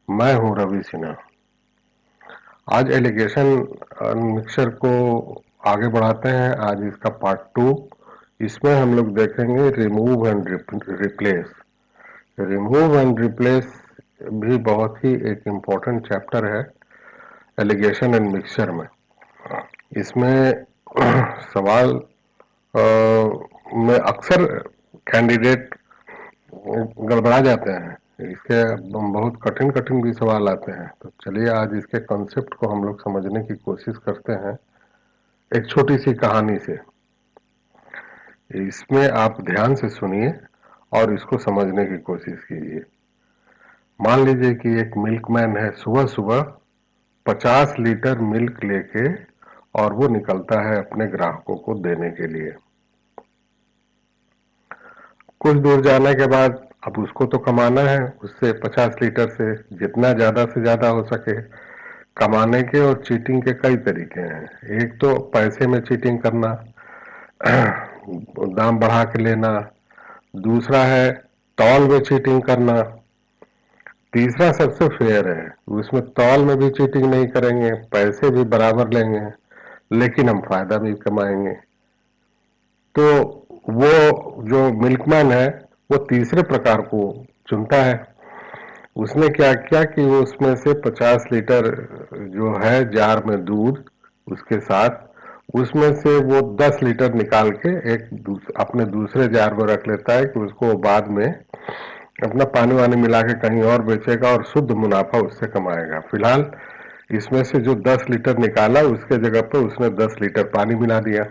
मैं हूं रवि सिन्हा। आज एलिगेशन मिक्सर को आगे बढ़ाते हैं। आज इसका पार्ट 2। इसमें हम लोग देखेंगे remove and replace. Remove and replace भी बहुत ही एक इम्पोर्टेंट चैप्टर है एलिगेशन एंड मिक्सचर में। इसमें सवाल में अक्सर कैंडिडेट गड़बड़ा जाते हैं। इसके बहुत कठिन कठिन भी सवाल आते हैं। तो चलिए आज इसके कॉन्सेप्ट को हम लोग समझने की कोशिश करते हैं एक छोटी सी कहानी से। इसमें आप ध्यान से सुनिए और इसको समझने की कोशिश कीजिए। मान लीजिए कि एक मिल्कमैन है, सुबह सुबह 50 लीटर मिल्क लेके और वो निकलता है अपने ग्राहकों को देने के लिए। कुछ दूर जाने के बाद अब उसको तो कमाना है, उससे 50 लीटर से जितना ज्यादा से ज्यादा हो सके। कमाने के और चीटिंग के कई तरीके हैं। एक तो पैसे में चीटिंग करना, दाम बढ़ा के लेना। दूसरा है तौल में चीटिंग करना। तीसरा सबसे फेयर है, उसमें तौल में भी चीटिंग नहीं करेंगे, पैसे भी बराबर लेंगे, लेकिन हम फायदा भी कमाएंगे। तो वो जो मिल्कमैन है वो तीसरे प्रकार को चुनता है। उसने क्या किया कि वो उसमें से 50 लीटर जो है जार में दूध, उसके साथ उसमें से वो 10 लीटर निकाल के अपने दूसरे जार में रख लेता है कि उसको बाद में अपना पानी वानी मिला के कहीं और बेचेगा और शुद्ध मुनाफा उससे कमाएगा। फिलहाल इसमें से जो 10 लीटर निकाला उसके जगह पर उसने 10 लीटर पानी मिला दिया।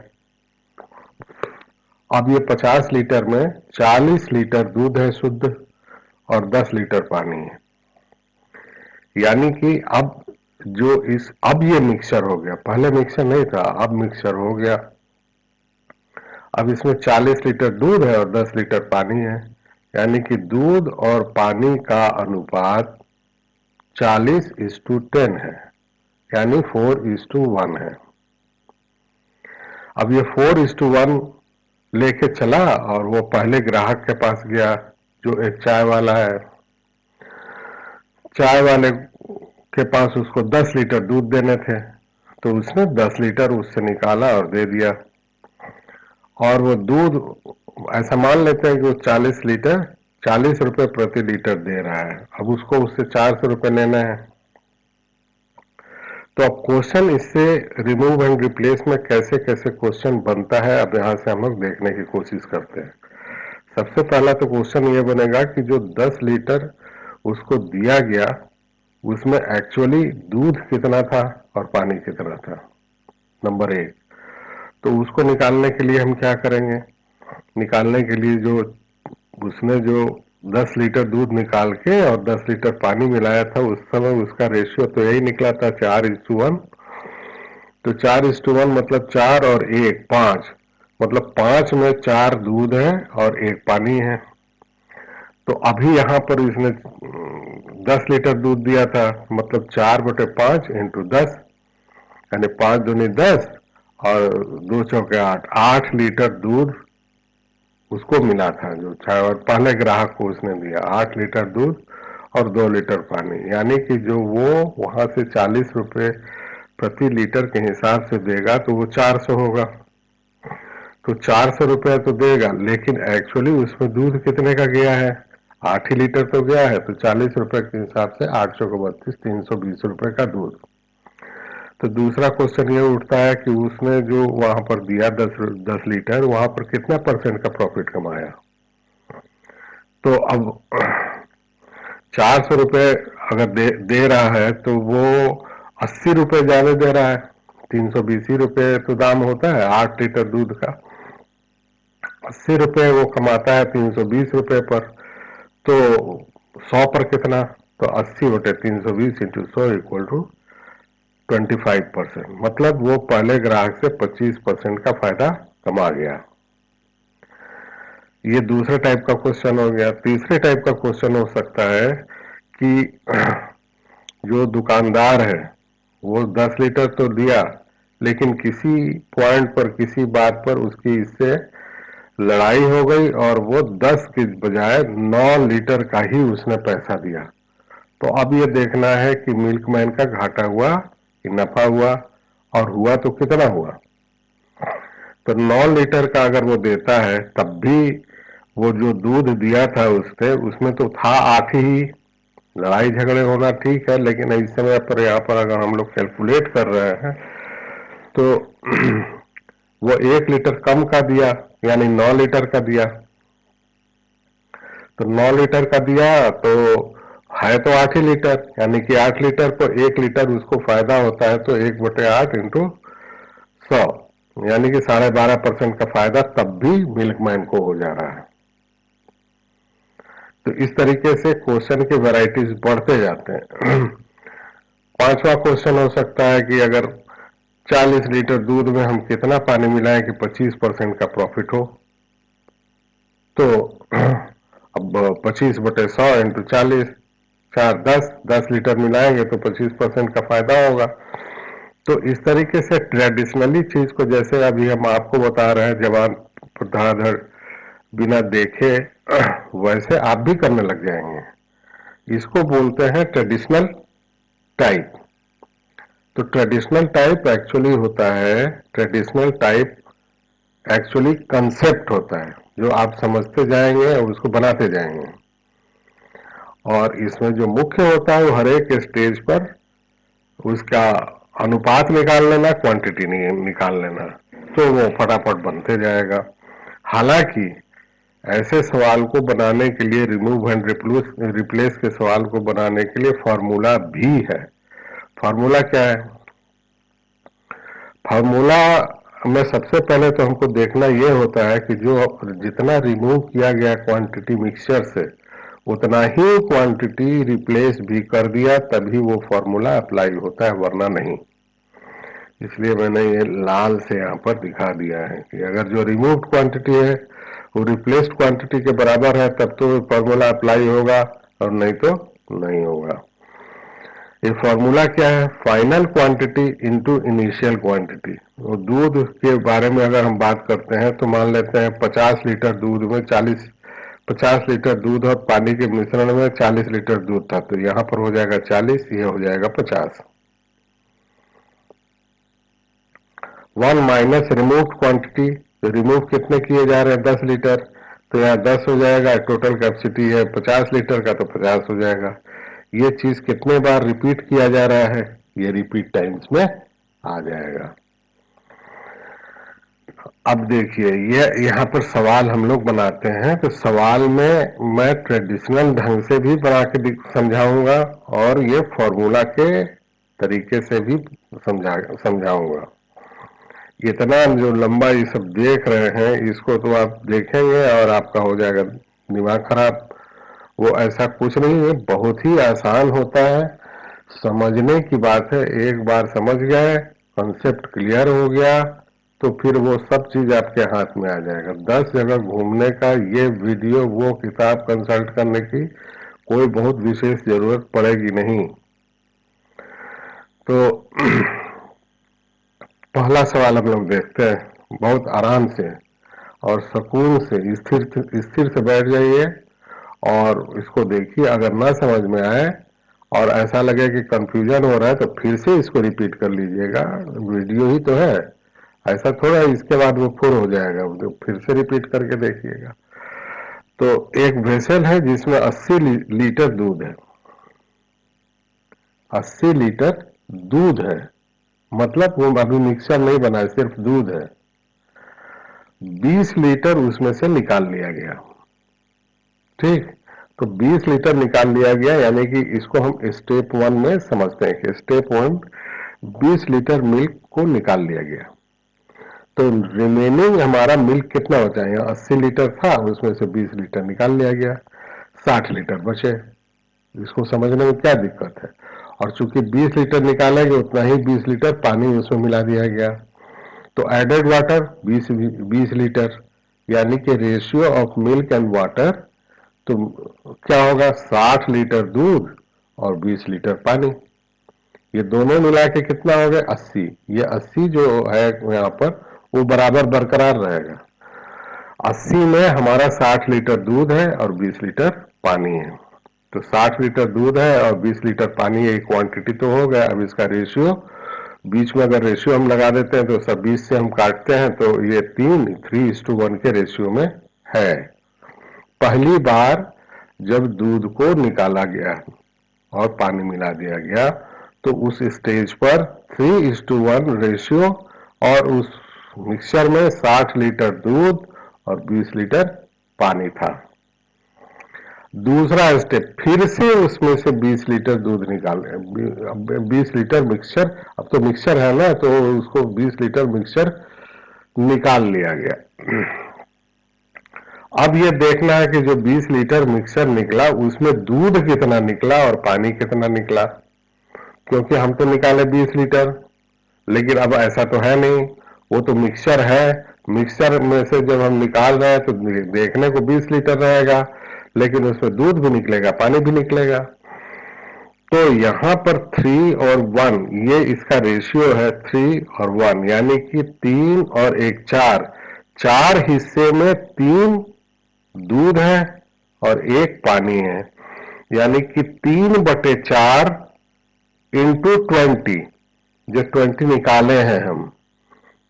अब ये 50 लीटर में 40 लीटर दूध है शुद्ध और 10 लीटर पानी है। यानी कि अब ये मिक्सचर हो गया। पहले मिक्सचर नहीं था, अब मिक्सचर हो गया। अब इसमें 40 लीटर दूध है और 10 लीटर पानी है। यानी कि दूध और पानी का अनुपात 40:10 है, यानी 4:1 है। अब ये 4:1 लेके चला और वो पहले ग्राहक के पास गया जो एक चाय वाला है। चाय वाले के पास उसको 10 लीटर दूध देने थे, तो उसने 10 लीटर उससे निकाला और दे दिया। और वो दूध, ऐसा मान लेते हैं कि वो 40 लीटर 40 रुपए प्रति लीटर दे रहा है। अब उसको उससे 400 रुपए लेना है। तो अब क्वेश्चन इससे रिमूव एंड रिप्लेस में कैसे कैसे क्वेश्चन बनता है, अब यहां से हम लोग देखने की कोशिश करते हैं। सबसे पहला तो क्वेश्चन ये बनेगा कि जो 10 लीटर उसको दिया गया उसमें एक्चुअली दूध कितना था और पानी कितना था, नंबर एक। तो उसको निकालने के लिए हम क्या करेंगे? निकालने के लिए जो उसने जो 10 लीटर दूध निकाल के और 10 लीटर पानी मिलाया था, उस समय उसका रेशियो तो यही निकला था 4:1। तो 4:1 मतलब 4 और 1 5, मतलब 5 में 4 दूध है और 1 पानी है। तो अभी यहाँ पर इसने 10 लीटर दूध दिया था, मतलब 4/5 इंटू 10, यानी 5 दूनी 10 और 2 चौके 8, 8 लीटर दूध उसको मिला था। जो और पहले ग्राहक को उसने दिया 8 लीटर दूध और 2 लीटर पानी। यानी कि जो वो वहां से 40 रुपए प्रति लीटर के हिसाब से देगा तो वो 400 होगा। तो 400 रुपया तो देगा, लेकिन एक्चुअली उसमें दूध कितने का गया है? 8 ही लीटर तो गया है। तो 40 रुपए के हिसाब से 8 चौको 32, 320 रुपए का दूध। तो दूसरा क्वेश्चन ये उठता है कि उसने जो वहां पर दिया 10 लीटर, वहां पर कितना परसेंट का प्रॉफिट कमाया? तो अब 400 रुपए अगर दे रहा है तो वो 80 रुपए ज्यादा दे रहा है। 320 ही रुपए तो दाम होता है 8 लीटर दूध का। 80 रुपए वो कमाता है 320 रुपए पर। तो 100 पर कितना? तो 80/320 इंटू 100 इक्वल टू 25%। मतलब वो पहले ग्राहक से 25% का फायदा कमा गया। ये दूसरे टाइप का क्वेश्चन हो गया। तीसरे टाइप का क्वेश्चन हो सकता है कि जो दुकानदार है वो 10 लीटर तो दिया, लेकिन किसी पॉइंट पर, किसी बात पर उसकी इससे लड़ाई हो गई और वो 10 की बजाय 9 लीटर का ही उसने पैसा दिया। तो अब ये देखना है कि मिल्कमैन का घाटा हुआ कि नफा हुआ, और हुआ तो कितना हुआ। तो 9 लीटर का अगर वो देता है तब भी वो जो दूध दिया था उसने उसमें तो था 8 ही। लड़ाई झगड़े होना ठीक है, लेकिन इस समय पर यहाँ पर अगर हम लोग कैलकुलेट कर रहे हैं तो वो 1 लीटर कम का दिया, यानी 9 लीटर का दिया। तो 9 लीटर का दिया तो है तो 8 ही लीटर, यानी कि 8 लीटर को 1 लीटर उसको फायदा होता है, तो 1/8 इंटू 100, यानी कि 12.5% का फायदा तब भी मिल्कमैन को हो जा रहा है। तो इस तरीके से क्वेश्चन की वैरायटीज बढ़ते जाते हैं। पांचवा क्वेश्चन हो सकता है कि अगर 40 लीटर दूध में हम कितना पानी मिलाएं कि 25% का प्रॉफिट हो। तो अब 25/100 इंटू 40, 4 10 लीटर मिलाएंगे तो 25% का फायदा होगा। तो इस तरीके से ट्रेडिशनली चीज को, जैसे अभी हम आपको बता रहे हैं जवान पर धड़ाधड़ बिना देखे, वैसे आप भी करने लग जाएंगे। इसको बोलते हैं ट्रेडिशनल टाइप। तो ट्रेडिशनल टाइप एक्चुअली होता है, ट्रेडिशनल टाइप एक्चुअली कंसेप्ट होता है जो आप समझते जाएंगे और उसको बनाते जाएंगे। और इसमें जो मुख्य होता है वो हर एक स्टेज पर उसका अनुपात निकाल लेना, क्वांटिटी निकाल लेना, तो वो फटाफट बनते जाएगा। हालांकि ऐसे सवाल को बनाने के लिए, रिमूव एंड रिप्लेस के सवाल को बनाने के लिए फॉर्मूला भी है। फॉर्मूला क्या है? फॉर्मूला में सबसे पहले तो हमको देखना यह होता है कि जो जितना रिमूव किया गया क्वांटिटी मिक्सचर से, उतना ही क्वांटिटी रिप्लेस भी कर दिया, तभी वो फॉर्मूला अप्लाई होता है, वरना नहीं। इसलिए मैंने ये लाल से यहाँ पर दिखा दिया है कि अगर जो रिमूव्ड क्वांटिटी है वो रिप्लेस्ड क्वांटिटी के बराबर है तब तो फॉर्मूला अप्लाई होगा, और नहीं तो नहीं होगा। ये फॉर्मूला क्या है? Final quantity into initial quantity. वो दूध के बारे में अगर हम बात करते हैं तो मान लेते हैं 50 लीटर दूध में 50 लीटर दूध और पानी के मिश्रण में 40 लीटर दूध था, तो यहाँ पर हो जाएगा 40, ये हो जाएगा 50। 1 माइनस रिमूव क्वांटिटी, तो रिमूव कितने किए जा रहे हैं? 10 लीटर, तो यहाँ 10 हो जाएगा। टोटल कैपेसिटी है 50 लीटर का, तो 50 हो जाएगा। ये चीज कितने बार रिपीट किया जा रहा है? ये रिपीट टाइम्स में आ जाएगा। अब देखिए, ये यहाँ पर सवाल हम लोग बनाते हैं, तो सवाल में मैं ट्रेडिशनल ढंग से भी बना के समझाऊंगा और ये फॉर्मूला के तरीके से भी समझाऊंगा। इतना जो लंबा ये सब देख रहे हैं, इसको तो आप देखेंगे और आपका हो जाएगा दिमाग खराब। वो ऐसा कुछ नहीं है, बहुत ही आसान होता है, समझने की बात है। एक बार समझ गए, कॉन्सेप्ट क्लियर हो गया, तो फिर वो सब चीज आपके हाथ में आ जाएगा। 10 जगह घूमने का, ये वीडियो, वो किताब कंसल्ट करने की कोई बहुत विशेष जरूरत पड़ेगी नहीं। तो पहला सवाल हम लोग देखते हैं, बहुत आराम से और सुकून से, स्थिर से बैठ जाइए और इसको देखिए। अगर ना समझ में आए और ऐसा लगे कि कंफ्यूजन हो रहा है तो फिर से इसको रिपीट कर लीजिएगा, वीडियो ही तो है, ऐसा थोड़ा इसके बाद वो फुर हो जाएगा, तो फिर से रिपीट करके देखिएगा। तो एक वेसल है जिसमें 80 लीटर दूध है। 80 लीटर दूध है, मतलब वो अभी मिक्सर नहीं बना है, सिर्फ दूध है। 20 लीटर उसमें से निकाल लिया गया। ठीक, तो 20 लीटर निकाल लिया गया, यानी कि इसको हम स्टेप 1 में समझते हैं कि स्टेप 1, 20 लीटर मिल्क को निकाल लिया गया। तो रिमेनिंग हमारा मिल्क कितना बचा? यहाँ 80 लीटर था, उसमें से 20 लीटर निकाल लिया गया, 60 लीटर बचे। इसको समझने में क्या दिक्कत है? और चूंकि 20 लीटर निकालेंगे उतना ही 20 लीटर पानी उसमें मिला दिया गया। तो एडेड वाटर 20 लीटर, यानी कि ratio of milk and water, तो क्या होगा? 60 लीटर दूध और 20 लीटर पानी, ये दोनों मिला के कितना हो गया? 80। ये 80 जो है यहाँ पर वो बराबर बरकरार रहेगा। 80 में हमारा 60 लीटर दूध है और 20 लीटर पानी है। तो 60 लीटर दूध है और 20 लीटर पानी, ये क्वांटिटी तो हो गया। अब इसका रेशियो, बीच में अगर रेशियो हम लगा देते हैं तो सब 20 से हम काटते हैं तो ये 3:1 के रेशियो में है। पहली बार जब दूध को निकाला गया और पानी मिला दिया गया तो उस स्टेज पर 3:1 रेशियो और उस मिक्सचर में 60 लीटर दूध और 20 लीटर पानी था। दूसरा स्टेप, फिर से उसमें से 20 लीटर दूध निकाले, 20 लीटर मिक्सचर, अब तो मिक्सचर है ना तो उसको 20 लीटर मिक्सचर निकाल लिया गया। अब ये देखना है कि जो 20 लीटर मिक्सचर निकला उसमें दूध कितना निकला और पानी कितना निकला, क्योंकि हम तो निकाले 20 लीटर, लेकिन अब ऐसा तो है नहीं, वो तो मिक्सचर है। मिक्सचर में से जब हम निकाल रहे हैं तो देखने को 20 लीटर रहेगा, लेकिन उसमें दूध भी निकलेगा, पानी भी निकलेगा। तो यहां पर 3 और 1, ये इसका रेशियो है 3 और 1, यानी कि 3 और 1 4, 4 हिस्से में 3 दूध है और 1 पानी है, यानी कि 3/4 इंटू 20, जो 20 निकाले हैं हम,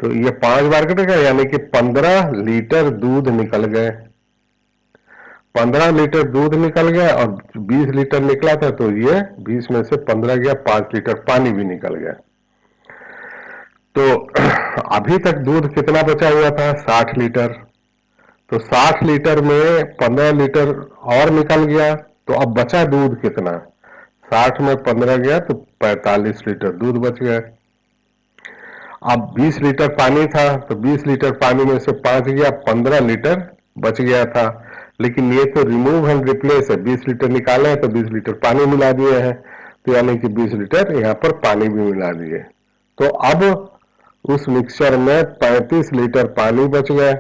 तो ये 5 बार कटेगा, यानी कि 15 लीटर दूध निकल गए। 15 लीटर दूध निकल गया और 20 लीटर निकला था, तो ये 20 में से 15 गया, 5 लीटर पानी भी निकल गया। तो अभी तक दूध कितना बचा हुआ था? 60 लीटर। तो 60 लीटर में 15 लीटर और निकल गया, तो अब बचा दूध कितना? 60 में 15 गया तो 45 लीटर दूध बच गए। अब 20 लीटर पानी था, तो 20 लीटर पानी में से 5 गया, 15 लीटर बच गया था। लेकिन ये तो रिमूव एंड रिप्लेस है, 20 लीटर निकाले हैं तो 20 लीटर पानी मिला दिए हैं, तो यानी कि 20 लीटर यहाँ पर पानी भी मिला दिए। तो अब उस मिक्सचर में 35 लीटर पानी बच गए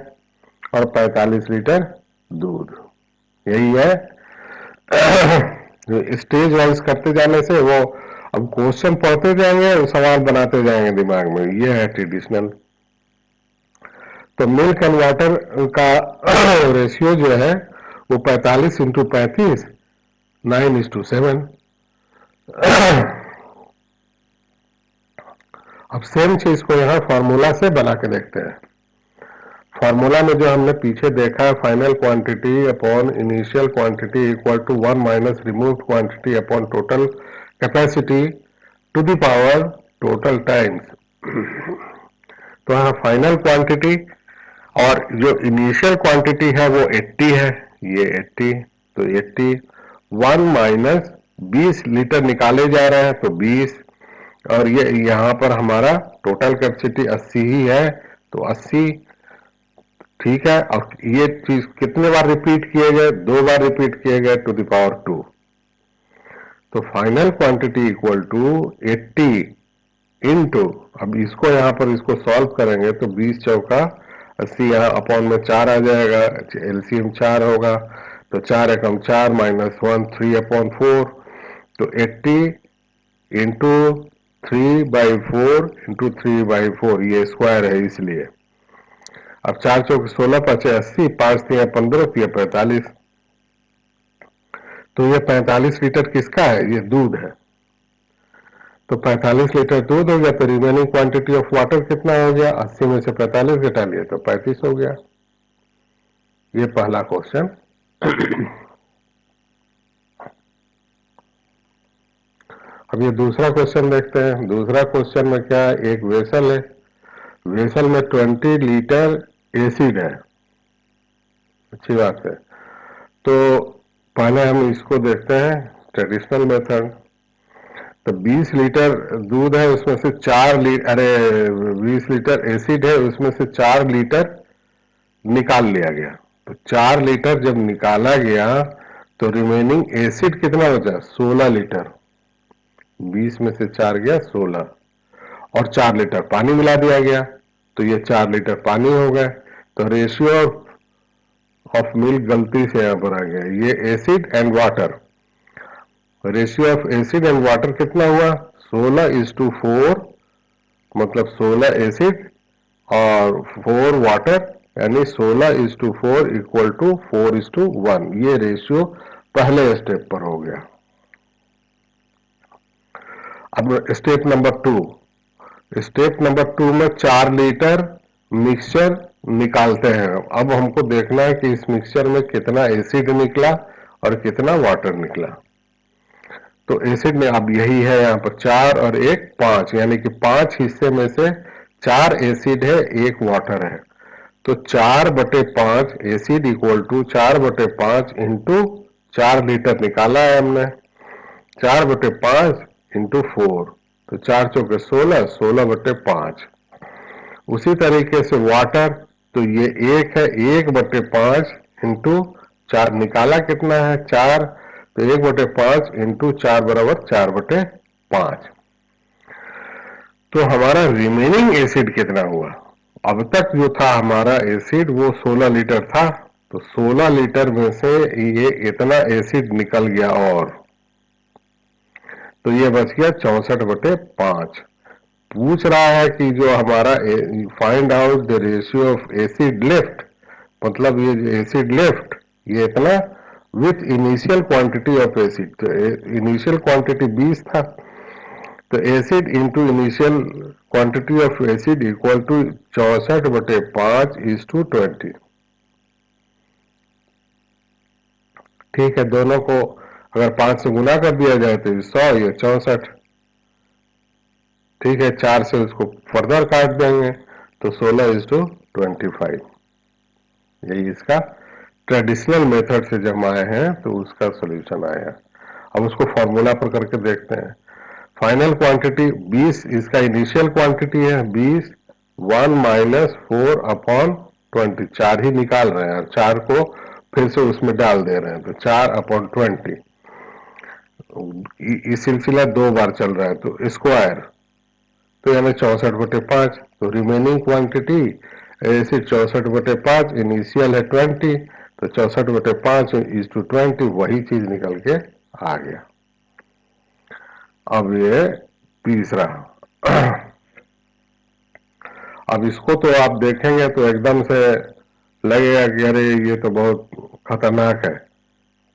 और 45 लीटर दूध। यही है। स्टेज वाइज करते जाने से वो, अब क्वेश्चन पढ़ते जाएंगे और सवाल बनाते जाएंगे दिमाग में, ये है ट्रेडिशनल। तो मिल्क एंड वाटर का रेशियो जो है वो 45 इंटू 35, 9:7। अब सेम चीज को यहाँ फॉर्मूला से बना के देखते हैं। फॉर्मूला में जो हमने पीछे देखा है, final quantity upon initial quantity equal to 1 minus removed quantity upon total capacity to the power total times. तो यहाँ फाइनल क्वांटिटी और जो इनिशियल क्वांटिटी है वो 80 है, ये 80, तो 80 1 माइनस 20 लीटर निकाले जा रहे हैं तो 20, और ये यहाँ पर हमारा टोटल कैपेसिटी 80 ही है तो 80, ठीक है। और ये चीज कितने बार रिपीट किए गए? 2 बार रिपीट किए गए टू द पावर 2। तो final quantity equal to 80 into, अब इसको यहाँ पर इसको सॉल्व करेंगे तो 20 चौका 80, यहाँ अपॉन में 4 आ जाएगा, एलसीएम 4 होगा, तो 4 एकम 4 माइनस 1 3/4, तो 80 इंटू 3/4 इंटू 3/4, ये स्क्वायर है इसलिए। अब 4 चौक 16 5 80, 5 3 15, 3 45, तो ये 45 लीटर किसका है? ये दूध है। तो 45 लीटर दूध हो गया, तो रिमेनिंग क्वांटिटी ऑफ वाटर कितना हो गया? 80 में से 45 घटा लिया तो 35 हो गया। ये पहला क्वेश्चन। अब ये दूसरा क्वेश्चन देखते हैं। दूसरा क्वेश्चन में क्या है? एक वेसल है, वेसल में 20 लीटर एसिड है। अच्छी बात है। तो पहले हम इसको देखते हैं ट्रेडिशनल मेथड। तो 20 लीटर दूध है, उसमें से 4 लीटर, अरे 20 लीटर एसिड है, उसमें से 4 लीटर निकाल लिया गया। तो 4 लीटर जब निकाला गया तो रिमेनिंग एसिड कितना बचा? 16 लीटर। 20 में से 4 गया 16, और 4 लीटर पानी मिला दिया गया, तो ये 4 लीटर पानी हो गए। तो रेशियो ऑफ मिल्क गलती से यहां पर आ गया, ये acid and water, ratio of acid and water कितना हुआ? 16:4, मतलब 16 एसिड और 4 वाटर, यानी 16:4 इक्वल टू 4:1, ये रेशियो पहले स्टेप पर हो गया। अब स्टेप नंबर टू में 4 लीटर मिक्सचर निकालते हैं। अब हमको देखना है कि इस मिक्सचर में कितना एसिड निकला और कितना वाटर निकला। तो एसिड में अब यही है, यहाँ पर 4 और 1 5, यानी कि 5 हिस्से में से 4 एसिड है, 1 वाटर है। तो 4/5 acid equal to 4/5 into 4 litre निकाला है हमने, 4/5 इंटू 4, तो 4 चौके 16, 16/5। उसी तरीके से वाटर, तो ये 1 है, 1/5 इंटू 4 निकाला कितना है 4, तो 1/5 इंटू 4 बराबर 4/5। तो हमारा रिमेनिंग एसिड कितना हुआ? अब तक जो था हमारा एसिड वो 16 लीटर था, तो 16 लीटर में से ये इतना एसिड निकल गया, और तो ये बच गया 64/5। पूछ रहा है कि जो हमारा find out the ratio of acid left, मतलब ये जो एसिड लेफ्ट ये इतना with initial quantity of acid, तो इनिशियल क्वांटिटी 20 था, तो acid into initial quantity of acid equal to 64/5 is to 20। ठीक है, दोनों को अगर 5 से गुना कर दिया जाए तो 100, ये 64। ठीक है, 4 से उसको फर्दर काट देंगे तो 16:25। यही इसका ट्रेडिशनल मेथड से जब आए हैं तो उसका सॉल्यूशन आया। अब उसको फॉर्मूला पर करके देखते हैं। फाइनल क्वांटिटी 20, इसका इनिशियल क्वांटिटी है 20, 1 माइनस 4/20, 4 ही निकाल रहे हैं और 4 को फिर से उसमें डाल दे रहे हैं, तो 4/20। इस सिलसिला 2 बार चल रहा है, तो स्क्वायर, तो यानी 64/5। तो रिमेनिंग क्वांटिटी एसिड 64/5, इनिशियल है 20, तो 64/5 इज टू 20, वही चीज निकल के आ गया। अब ये तीसरा, अब इसको तो आप देखेंगे तो एकदम से लगेगा कि अरे ये तो बहुत खतरनाक है।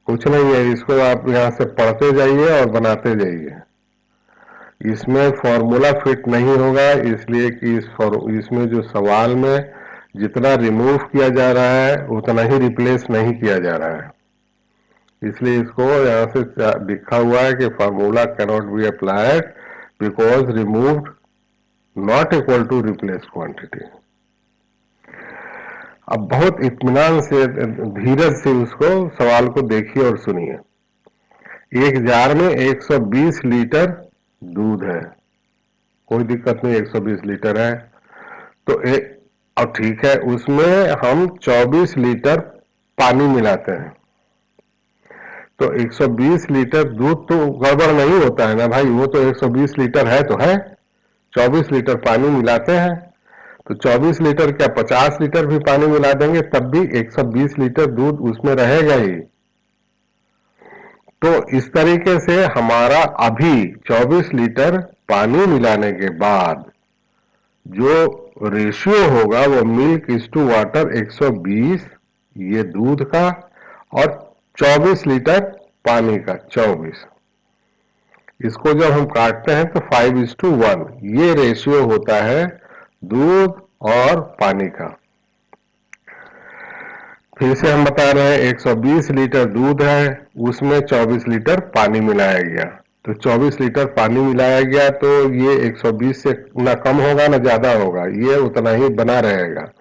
कुछ नहीं है, इसको आप यहां से पढ़ते जाइए और बनाते जाइए। इसमें फॉर्मूला फिट नहीं होगा, इसलिए कि इसमें जो सवाल में जितना रिमूव किया जा रहा है उतना ही रिप्लेस नहीं किया जा रहा है, इसलिए इसको यहां से लिखा हुआ है कि formula cannot be applied because removed not equal to replace quantity. अब बहुत इत्मीनान से, धीरज से उसको सवाल को देखिए और सुनिए। एक जार में 120 लीटर दूध है, कोई दिक्कत नहीं, 120 लीटर है, तो अब ठीक है, उसमें हम 24 लीटर पानी मिलाते हैं, तो 120 लीटर दूध तो गड़बड़ नहीं होता है ना भाई, वो तो 120 लीटर है तो है। 24 लीटर पानी मिलाते हैं, तो 24 लीटर क्या 50 लीटर भी पानी मिला देंगे तब भी 120 लीटर दूध उसमें रहेगा ही। तो इस तरीके से हमारा अभी 24 लीटर पानी मिलाने के बाद जो रेशियो होगा वो मिल्क इज टू वाटर 120, ये दूध का, और 24 लीटर पानी का 24। इसको जब हम काटते हैं तो 5:1, ये रेशियो होता है दूध और पानी का। फिर से हम बता रहे हैं 120 लीटर दूध है, उसमें 24 लीटर पानी मिलाया गया, तो 24 लीटर पानी मिलाया गया, तो ये 120 से ना कम होगा ना ज्यादा होगा, ये उतना ही बना रहेगा।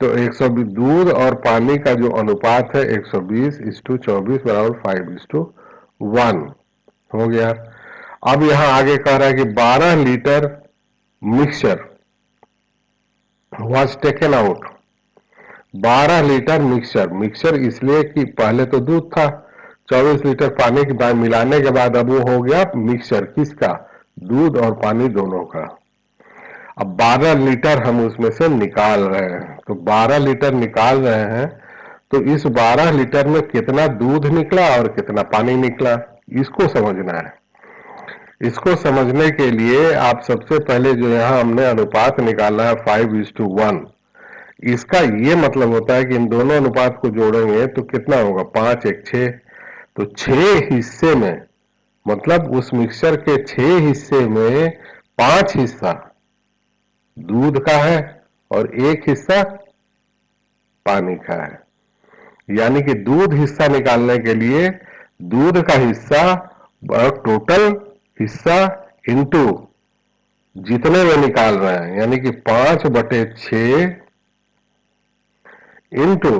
तो 120 दूध और पानी का जो अनुपात है 120:24 बराबर 5:1 हो गया। अब यहां आगे कह रहा है कि 12 litre mixture was taken out. 12 litre mixture इसलिए कि पहले तो दूध था, 24 लीटर पानी के बाद मिलाने के बाद अब वो हो गया मिक्सचर, किसका? दूध और पानी दोनों का। अब 12 लीटर हम उसमें से निकाल रहे हैं, तो 12 लीटर निकाल रहे हैं, तो इस 12 लीटर में कितना दूध निकला और कितना पानी निकला, इसको समझना है। इसको समझने के लिए आप सबसे पहले जो यहां हमने अनुपात निकाला है 5:1, इसका ये मतलब होता है कि इन दोनों अनुपात को जोड़ेंगे तो कितना होगा, 5 1 6, तो 6 हिस्से में, मतलब उस मिक्सचर के 6 हिस्से में 5 हिस्सा दूध का है और 1 हिस्सा पानी का है। यानी कि दूध हिस्सा निकालने के लिए दूध का हिस्सा और टोटल हिस्सा इनटू जितने में निकाल रहे हैं, यानी कि 5/6 इंटू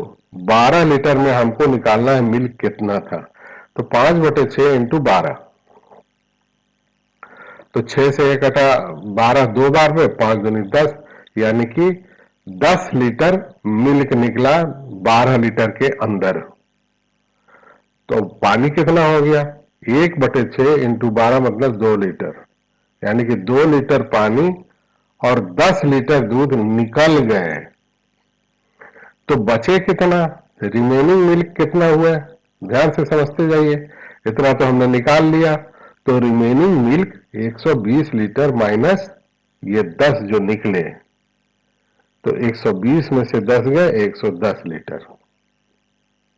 12 लीटर में हमको निकालना है मिल्क कितना था। तो 5/6 इंटू 12, तो 6 से 1 कटा 12 दो बार में, 5 दूनी 10, यानी कि 10 लीटर मिल्क निकला 12 लीटर के अंदर। तो पानी कितना हो गया? 1/6 इंटू 12 मतलब 2 लीटर, यानी कि 2 लीटर पानी और 10 लीटर दूध निकल गए। तो बचे कितना? रिमेनिंग मिल्क कितना हुआ? ध्यान से समझते जाइए। इतना तो हमने निकाल लिया, तो रिमेनिंग मिल्क 120 लीटर माइनस ये 10 जो निकले, तो 120 में से 10 गए 110 लीटर।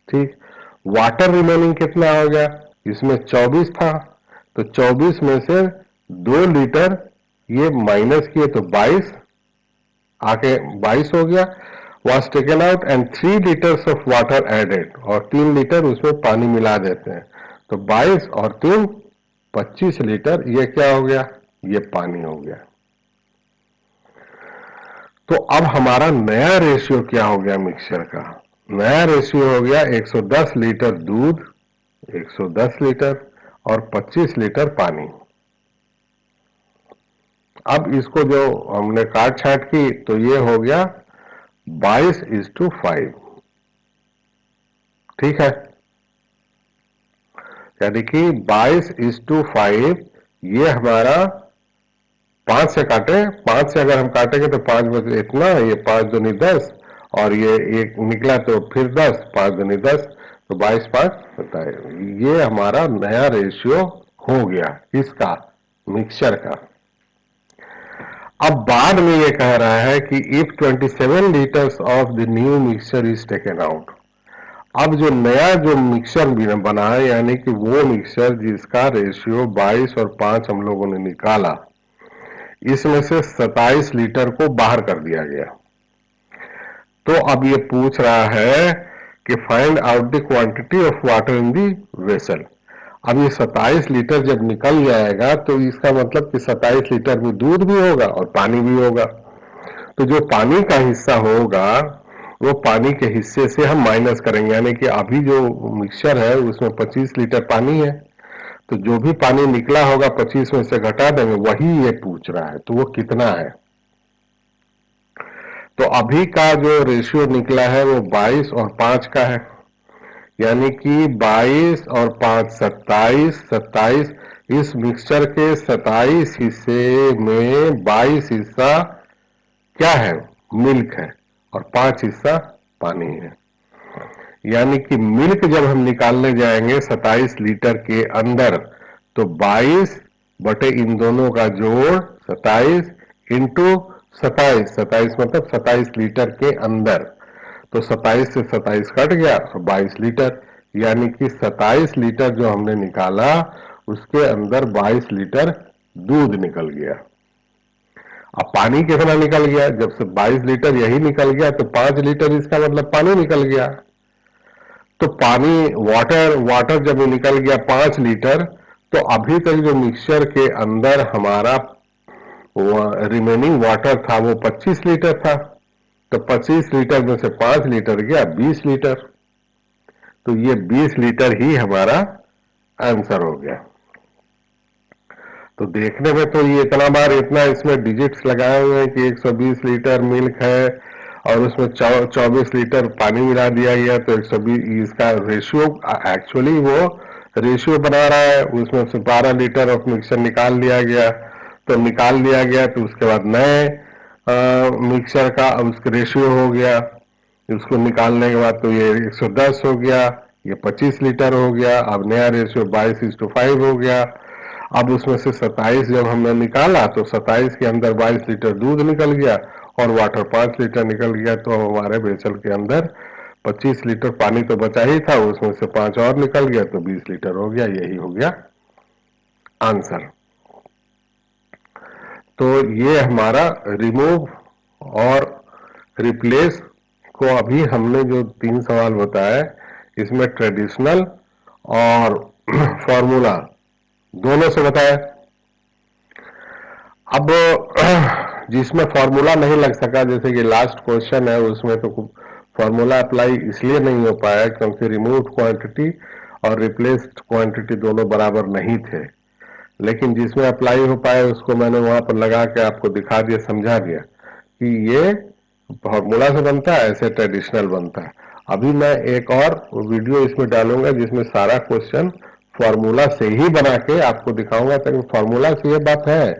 ठीक। वाटर रिमेनिंग कितना हो गया? इसमें 24 था, तो 24 में से 2 लीटर ये माइनस किए तो 22, आके 22 हो गया। was taken out and 3 liters of water added, और 3 लीटर उसमें पानी मिला देते हैं, तो 22 और 3 25 लीटर। ये क्या हो गया? ये पानी हो गया। तो अब हमारा नया रेशियो क्या हो गया मिक्सचर का? नया रेशियो हो गया 110 लीटर दूध, 110 लीटर और 25 लीटर पानी। अब इसको जो हमने काट छाट की, तो ये हो गया 22:5। ठीक है, यानी कि 22:5 ये हमारा 5 से काटे, 5 से अगर हम काटेंगे तो 5 बजे इतना, ये 5 दूनी 10 और ये एक निकला तो फिर 10, 5 दूनी 10, तो 22:5 बताए। ये हमारा नया रेशियो हो गया इसका, मिक्सचर का। अब बाद में ये कह रहा है कि if 27 litres of the new mixture is taken out. अब जो नया जो मिक्सचर बना है, यानी कि वो मिक्सचर जिसका रेशियो 22 और 5 हम लोगों ने निकाला, इसमें से 27 लीटर को बाहर कर दिया गया। तो अब ये पूछ रहा है कि find out the quantity of water in the vessel. अब ये 27 लीटर जब निकल जाएगा, तो इसका मतलब कि 27 लीटर में दूध भी होगा और पानी भी होगा। तो जो पानी का हिस्सा होगा, वो पानी के हिस्से से हम माइनस करेंगे, यानी कि अभी जो मिक्सचर है उसमें 25 लीटर पानी है, तो जो भी पानी निकला होगा 25 में से घटा देंगे, वही ये पूछ रहा है। तो वो कितना है? तो अभी का जो रेशियो निकला है वो 22 और 5 का है, यानी कि 22 और 5 27, 27। इस मिक्सचर के 27 हिस्से में 22 हिस्सा क्या है? मिल्क है, और 5 हिस्सा पानी है। यानी कि मिल्क जब हम निकालने जाएंगे 27 लीटर के अंदर, तो 22 बटे इन दोनों का जोड़ 27 इंटू 27, 27 मतलब 27 लीटर के अंदर, तो 27 से 27 कट गया और 22 लीटर, यानी कि 27 लीटर जो हमने निकाला उसके अंदर 22 लीटर दूध निकल गया। अब पानी कितना निकल गया? जब से 22 लीटर यही निकल गया, तो 5 लीटर इसका मतलब पानी निकल गया। तो पानी वाटर जब निकल गया 5 लीटर, तो अभी तक जो मिक्सचर के अंदर हमारा रिमेनिंग वाटर था वो 25 लीटर था, तो 25 लीटर में से 5 लीटर गया 20 लीटर, तो ये 20 लीटर ही हमारा आंसर हो गया। तो देखने में तो ये इतना बार इतना इसमें डिजिट्स लगाए हुए हैं कि 120 लीटर मिल्क है और उसमें 24 लीटर पानी मिला दिया गया, तो 120 इसका रेशियो एक्चुअली वो रेशियो बना रहा है। उसमें से 12 लीटर ऑफ मिक्सचर निकाल लिया गया, तो निकाल लिया गया, तो उसके बाद नए मिक्सचर का अब उसका रेशियो हो गया। उसको निकालने के बाद तो ये 110 हो गया, ये 25 लीटर हो गया। अब नया रेशियो 22:5 हो गया। अब उसमें से 27 जब हमने निकाला, तो 27 के अंदर 22 लीटर दूध निकल गया और वाटर 5 लीटर निकल गया, तो हमारे वेसल के अंदर 25 लीटर पानी तो बचा ही था, उसमें से 5 और निकल गया तो 20 लीटर हो गया। यही हो गया आंसर। तो ये हमारा रिमूव और रिप्लेस को अभी हमने जो 3 सवाल बताए, इसमें ट्रेडिशनल और फॉर्मूला दोनों से बताया। अब जिसमें फॉर्मूला नहीं लग सका, जैसे कि लास्ट क्वेश्चन है, उसमें तो फॉर्मूला अप्लाई इसलिए नहीं हो पाया क्योंकि रिमूव्ड क्वांटिटी और रिप्लेस्ड क्वांटिटी दोनों बराबर नहीं थे। लेकिन जिसमें अप्लाई हो पाया उसको मैंने वहां पर लगा के आपको दिखा दिया, समझा दिया कि ये फॉर्मूला से बनता है, ऐसे ट्रेडिशनल बनता है। अभी मैं एक और वीडियो इसमें डालूंगा जिसमें सारा क्वेश्चन फॉर्मूला से ही बना के आपको दिखाऊंगा, ताकि फॉर्मूला से ये बात है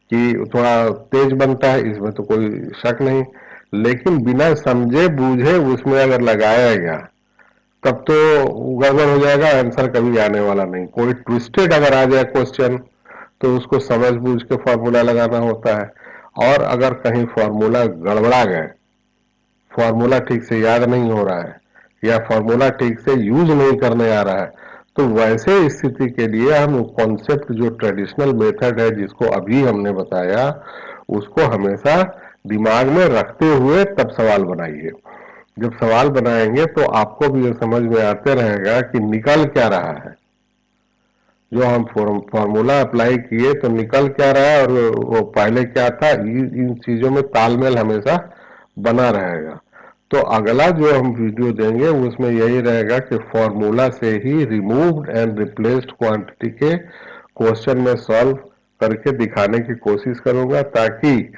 कि थोड़ा तेज बनता है, इसमें तो कोई शक नहीं। लेकिन बिना समझे बूझे उसमें अगर लगाया गया तब तो गड़बड़ हो जाएगा, आंसर कभी आने वाला नहीं। कोई ट्विस्टेड अगर आ जाए क्वेश्चन तो उसको समझ बूझ के फॉर्मूला लगाना होता है। और अगर कहीं फॉर्मूला गड़बड़ा गए, फॉर्मूला ठीक से याद नहीं हो रहा है या फॉर्मूला ठीक से यूज नहीं करने आ रहा है, तो वैसे स्थिति के लिए हम कॉन्सेप्ट जो ट्रेडिशनल मेथड है जिसको अभी हमने बताया, उसको हमेशा दिमाग में रखते हुए तब सवाल बनाइए। जब सवाल बनाएंगे तो आपको भी ये समझ में आते रहेगा कि निकल क्या रहा है। जो हम फॉर्मूला अप्लाई किए तो निकल क्या रहा है और वो पहले क्या था, इन चीजों में तालमेल हमेशा बना रहेगा। तो अगला जो हम वीडियो देंगे उसमें यही रहेगा कि फॉर्मूला से ही रिमूव्ड एंड रिप्लेस्ड क्वांटिटी के क्वेश्चन में सॉल्व करके दिखाने की कोशिश करूंगा, ताकि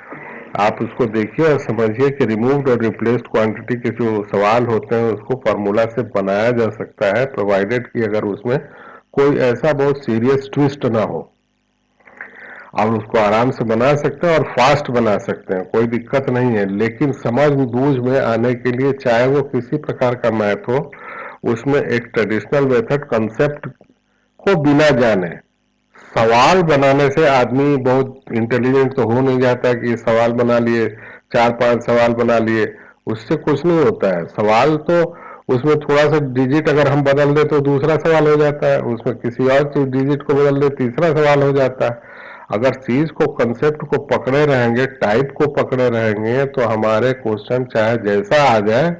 आप उसको देखिए और समझिए कि रिमूव्ड और रिप्लेस्ड क्वांटिटी के जो सवाल होते हैं उसको फॉर्मूला से बनाया जा सकता है, प्रोवाइडेड कि अगर उसमें कोई ऐसा बहुत सीरियस ट्विस्ट ना हो। आप उसको आराम से बना सकते हैं और फास्ट बना सकते हैं, कोई दिक्कत नहीं है। लेकिन समझ बूझ में आने के लिए, चाहे वो किसी प्रकार का मैथ हो, उसमें एक ट्रेडिशनल मेथड कंसेप्ट को बिना जाने सवाल बनाने से आदमी बहुत इंटेलिजेंट तो हो नहीं जाता कि सवाल बना लिए, 4-5 सवाल बना लिए, उससे कुछ नहीं होता है। सवाल तो उसमें थोड़ा सा डिजिट अगर हम बदल दे तो दूसरा सवाल हो जाता है, उसमें किसी और चीज डिजिट को बदल दे तीसरा सवाल हो जाता है। अगर चीज को, कंसेप्ट को पकड़े रहेंगे, टाइप को पकड़े रहेंगे, तो हमारे क्वेश्चन चाहे जैसा आ जाए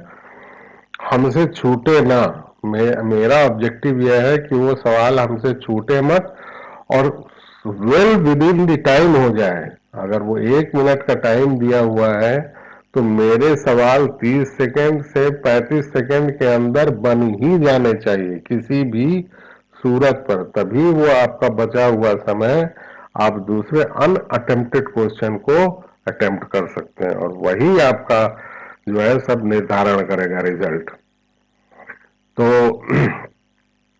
हमसे छूटे ना। मेरा ऑब्जेक्टिव यह है कि वो सवाल हमसे छूटे मत और well with in the time हो जाए। अगर वो 1 मिनट का टाइम दिया हुआ है तो मेरे सवाल 30 सेकंड से 35 सेकंड के अंदर बन ही जाने चाहिए किसी भी सूरत पर, तभी वो आपका बचा हुआ समय आप दूसरे अनअटेम्प्टेड क्वेश्चन को अटेम्प्ट कर सकते हैं, और वही आपका जो है सब निर्धारण करेगा रिजल्ट। तो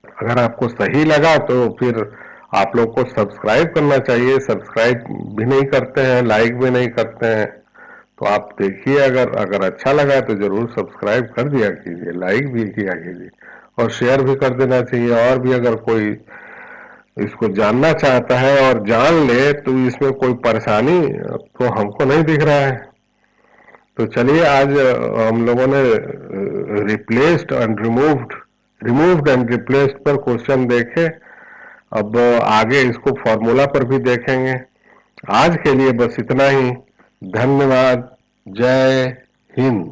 अगर आपको सही लगा तो फिर आप लोग को सब्सक्राइब करना चाहिए। सब्सक्राइब भी नहीं करते हैं, लाइक भी नहीं करते हैं, तो आप देखिए, अगर अगर अच्छा लगा तो जरूर सब्सक्राइब कर दिया कीजिए, लाइक भी किया कीजिए और शेयर भी कर देना चाहिए। और भी अगर कोई इसको जानना चाहता है और जान ले तो इसमें कोई परेशानी तो हमको नहीं दिख रहा है। तो चलिए, आज हम लोगों ने replaced and removed and replaced पर क्वेश्चन देखे। अब आगे इसको फॉर्मूला पर भी देखेंगे। आज के लिए बस इतना ही। धन्यवाद। जय हिंद।